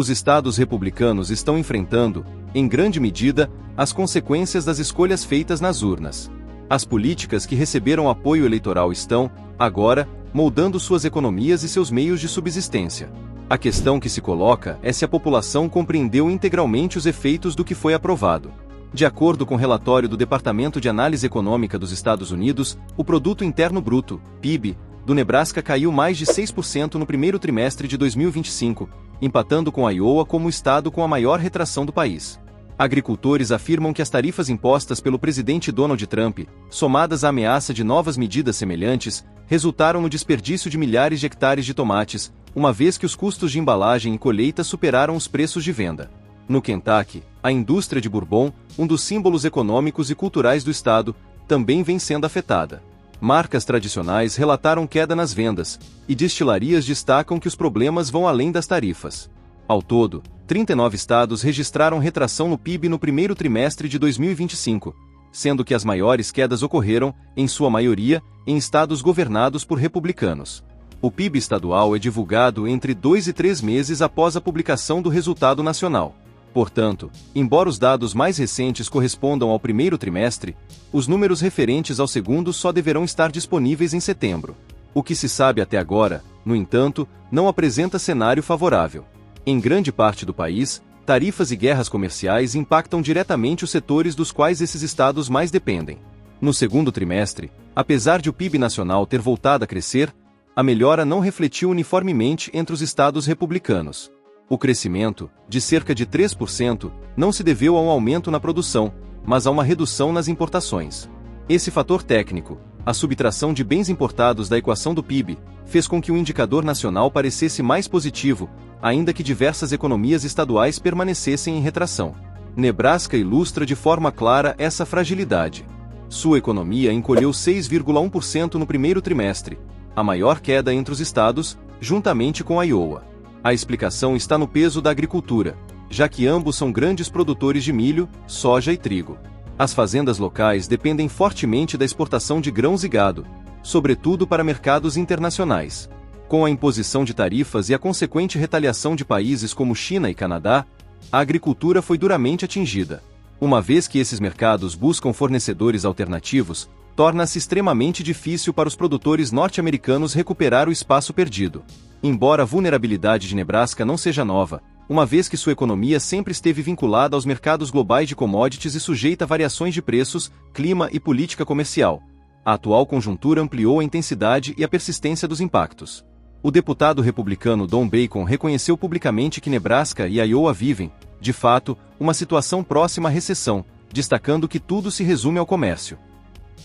Os estados republicanos estão enfrentando, em grande medida, as consequências das escolhas feitas nas urnas. As políticas que receberam apoio eleitoral estão, agora, moldando suas economias e seus meios de subsistência. A questão que se coloca é se a população compreendeu integralmente os efeitos do que foi aprovado. De acordo com o relatório do Departamento de Análise Econômica dos Estados Unidos, o Produto Interno Bruto, PIB, do Nebraska caiu mais de 6% no primeiro trimestre de 2025, empatando com Iowa como o estado com a maior retração do país. Agricultores afirmam que as tarifas impostas pelo presidente Donald Trump, somadas à ameaça de novas medidas semelhantes, resultaram no desperdício de milhares de hectares de tomates, uma vez que os custos de embalagem e colheita superaram os preços de venda. No Kentucky, a indústria de bourbon, um dos símbolos econômicos e culturais do estado, também vem sendo afetada. Marcas tradicionais relataram queda nas vendas, e destilarias destacam que os problemas vão além das tarifas. Ao todo, 39 estados registraram retração no PIB no primeiro trimestre de 2025, sendo que as maiores quedas ocorreram, em sua maioria, em estados governados por republicanos. O PIB estadual é divulgado entre 2 e 3 meses após a publicação do resultado nacional. Portanto, embora os dados mais recentes correspondam ao primeiro trimestre, os números referentes ao segundo só deverão estar disponíveis em setembro. O que se sabe até agora, no entanto, não apresenta cenário favorável. Em grande parte do país, tarifas e guerras comerciais impactam diretamente os setores dos quais esses estados mais dependem. No segundo trimestre, apesar de o PIB nacional ter voltado a crescer, a melhora não refletiu uniformemente entre os estados republicanos. O crescimento, de cerca de 3%, não se deveu a um aumento na produção, mas a uma redução nas importações. Esse fator técnico, a subtração de bens importados da equação do PIB, fez com que o indicador nacional parecesse mais positivo, ainda que diversas economias estaduais permanecessem em retração. Nebraska ilustra de forma clara essa fragilidade. Sua economia encolheu 6,1% no primeiro trimestre, a maior queda entre os estados, juntamente com Iowa. A explicação está no peso da agricultura, já que ambos são grandes produtores de milho, soja e trigo. As fazendas locais dependem fortemente da exportação de grãos e gado, sobretudo para mercados internacionais. Com a imposição de tarifas e a consequente retaliação de países como China e Canadá, a agricultura foi duramente atingida. Uma vez que esses mercados buscam fornecedores alternativos, torna-se extremamente difícil para os produtores norte-americanos recuperar o espaço perdido. Embora a vulnerabilidade de Nebraska não seja nova, uma vez que sua economia sempre esteve vinculada aos mercados globais de commodities e sujeita a variações de preços, clima e política comercial, a atual conjuntura ampliou a intensidade e a persistência dos impactos. O deputado republicano Don Bacon reconheceu publicamente que Nebraska e Iowa vivem, de fato, uma situação próxima à recessão, destacando que tudo se resume ao comércio.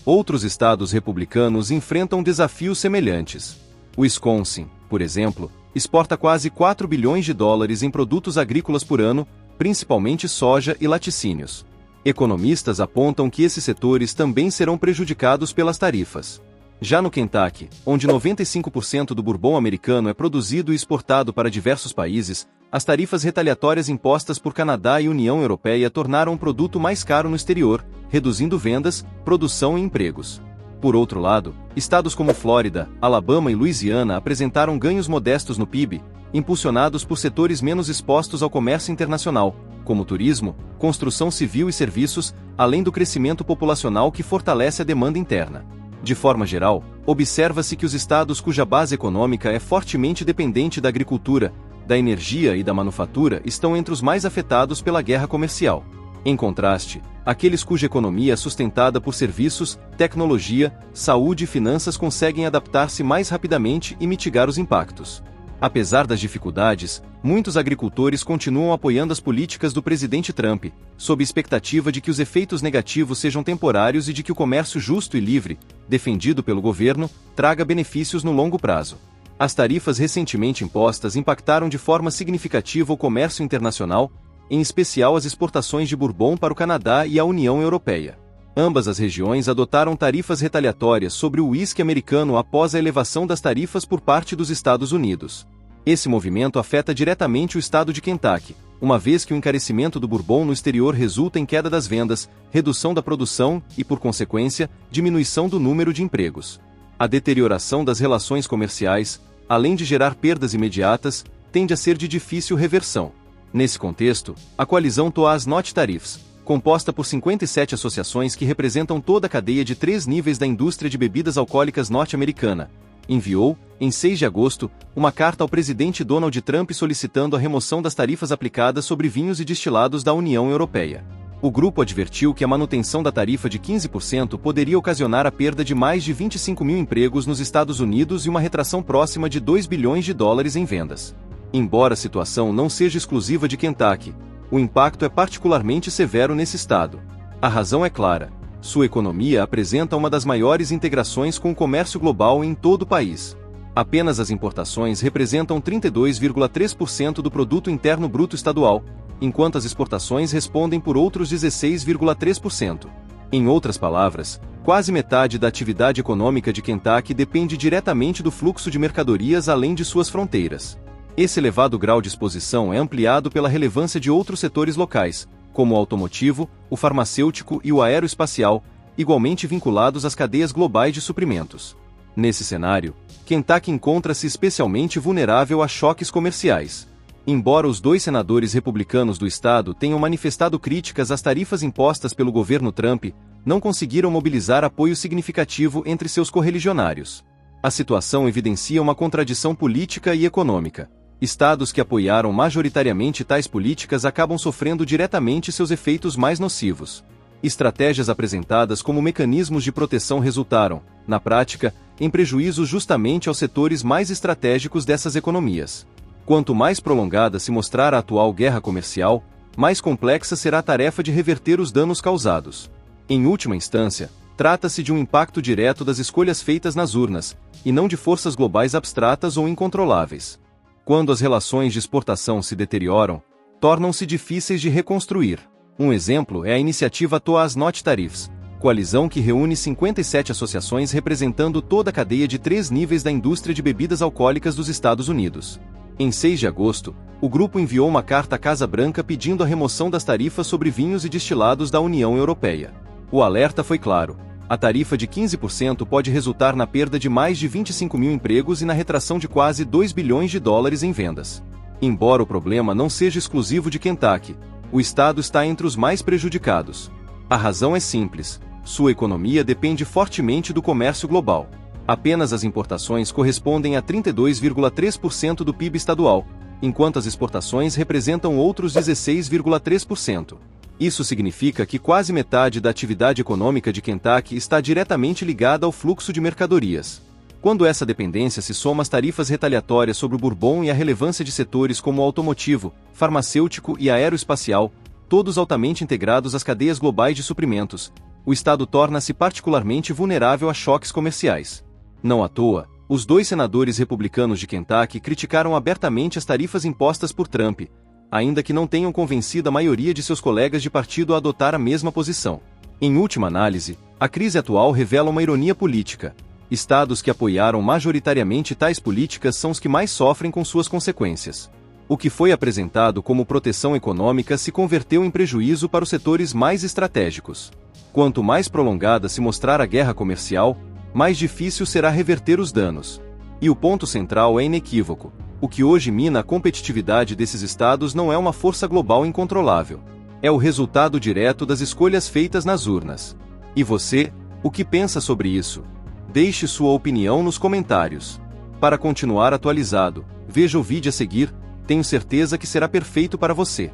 Outros estados republicanos enfrentam desafios semelhantes. Wisconsin, por exemplo, exporta quase 4 bilhões de dólares em produtos agrícolas por ano, principalmente soja e laticínios. Economistas apontam que esses setores também serão prejudicados pelas tarifas. Já no Kentucky, onde 95% do bourbon americano é produzido e exportado para diversos países, as tarifas retaliatórias impostas por Canadá e União Europeia tornaram o produto mais caro no exterior, reduzindo vendas, produção e empregos. Por outro lado, estados como Flórida, Alabama e Louisiana apresentaram ganhos modestos no PIB, impulsionados por setores menos expostos ao comércio internacional, como turismo, construção civil e serviços, além do crescimento populacional que fortalece a demanda interna. De forma geral, observa-se que os estados cuja base econômica é fortemente dependente da agricultura, da energia e da manufatura estão entre os mais afetados pela guerra comercial. Em contraste, aqueles cuja economia é sustentada por serviços, tecnologia, saúde e finanças conseguem adaptar-se mais rapidamente e mitigar os impactos. Apesar das dificuldades, muitos agricultores continuam apoiando as políticas do presidente Trump, sob expectativa de que os efeitos negativos sejam temporários e de que o comércio justo e livre, defendido pelo governo, traga benefícios no longo prazo. As tarifas recentemente impostas impactaram de forma significativa o comércio internacional, em especial as exportações de bourbon para o Canadá e a União Europeia. Ambas as regiões adotaram tarifas retaliatórias sobre o uísque americano após a elevação das tarifas por parte dos Estados Unidos. Esse movimento afeta diretamente o estado de Kentucky, uma vez que o encarecimento do bourbon no exterior resulta em queda das vendas, redução da produção e, por consequência, diminuição do número de empregos. A deterioração das relações comerciais, além de gerar perdas imediatas, tende a ser de difícil reversão. Nesse contexto, a coalizão Toast Not Tariffs, composta por 57 associações que representam toda a cadeia de 3 níveis da indústria de bebidas alcoólicas norte-americana, enviou, em 6 de agosto, uma carta ao presidente Donald Trump solicitando a remoção das tarifas aplicadas sobre vinhos e destilados da União Europeia. O grupo advertiu que a manutenção da tarifa de 15% poderia ocasionar a perda de mais de 25 mil empregos nos Estados Unidos e uma retração próxima de 2 bilhões de dólares em vendas. Embora a situação não seja exclusiva de Kentucky, o impacto é particularmente severo nesse estado. A razão é clara: sua economia apresenta uma das maiores integrações com o comércio global em todo o país. Apenas as importações representam 32,3% do produto interno bruto estadual, enquanto as exportações respondem por outros 16,3%. Em outras palavras, quase metade da atividade econômica de Kentucky depende diretamente do fluxo de mercadorias além de suas fronteiras. Esse elevado grau de exposição é ampliado pela relevância de outros setores locais, como o automotivo, o farmacêutico e o aeroespacial, igualmente vinculados às cadeias globais de suprimentos. Nesse cenário, Kentucky encontra-se especialmente vulnerável a choques comerciais. Embora os 2 senadores republicanos do estado tenham manifestado críticas às tarifas impostas pelo governo Trump, não conseguiram mobilizar apoio significativo entre seus correligionários. A situação evidencia uma contradição política e econômica. Estados que apoiaram majoritariamente tais políticas acabam sofrendo diretamente seus efeitos mais nocivos. Estratégias apresentadas como mecanismos de proteção resultaram, na prática, em prejuízo justamente aos setores mais estratégicos dessas economias. Quanto mais prolongada se mostrar a atual guerra comercial, mais complexa será a tarefa de reverter os danos causados. Em última instância, trata-se de um impacto direto das escolhas feitas nas urnas, e não de forças globais abstratas ou incontroláveis. Quando as relações de exportação se deterioram, tornam-se difíceis de reconstruir. Um exemplo é a iniciativa Toast Not Tariffs, coalizão que reúne 57 associações representando toda a cadeia de 3 níveis da indústria de bebidas alcoólicas dos Estados Unidos. Em 6 de agosto, o grupo enviou uma carta à Casa Branca pedindo a remoção das tarifas sobre vinhos e destilados da União Europeia. O alerta foi claro: a tarifa de 15% pode resultar na perda de mais de 25 mil empregos e na retração de quase 2 bilhões de dólares em vendas. Embora o problema não seja exclusivo de Kentucky, o estado está entre os mais prejudicados. A razão é simples: sua economia depende fortemente do comércio global. Apenas as importações correspondem a 32,3% do PIB estadual, enquanto as exportações representam outros 16,3%. Isso significa que quase metade da atividade econômica de Kentucky está diretamente ligada ao fluxo de mercadorias. Quando essa dependência se soma às tarifas retaliatórias sobre o bourbon e a relevância de setores como o automotivo, farmacêutico e aeroespacial, todos altamente integrados às cadeias globais de suprimentos, o estado torna-se particularmente vulnerável a choques comerciais. Não à toa, os 2 senadores republicanos de Kentucky criticaram abertamente as tarifas impostas por Trump, ainda que não tenham convencido a maioria de seus colegas de partido a adotar a mesma posição. Em última análise, a crise atual revela uma ironia política. Estados que apoiaram majoritariamente tais políticas são os que mais sofrem com suas consequências. O que foi apresentado como proteção econômica se converteu em prejuízo para os setores mais estratégicos. Quanto mais prolongada se mostrar a guerra comercial, mais difícil será reverter os danos. E o ponto central é inequívoco: o que hoje mina a competitividade desses estados não é uma força global incontrolável. É o resultado direto das escolhas feitas nas urnas. E você, o que pensa sobre isso? Deixe sua opinião nos comentários. Para continuar atualizado, veja o vídeo a seguir, tenho certeza que será perfeito para você.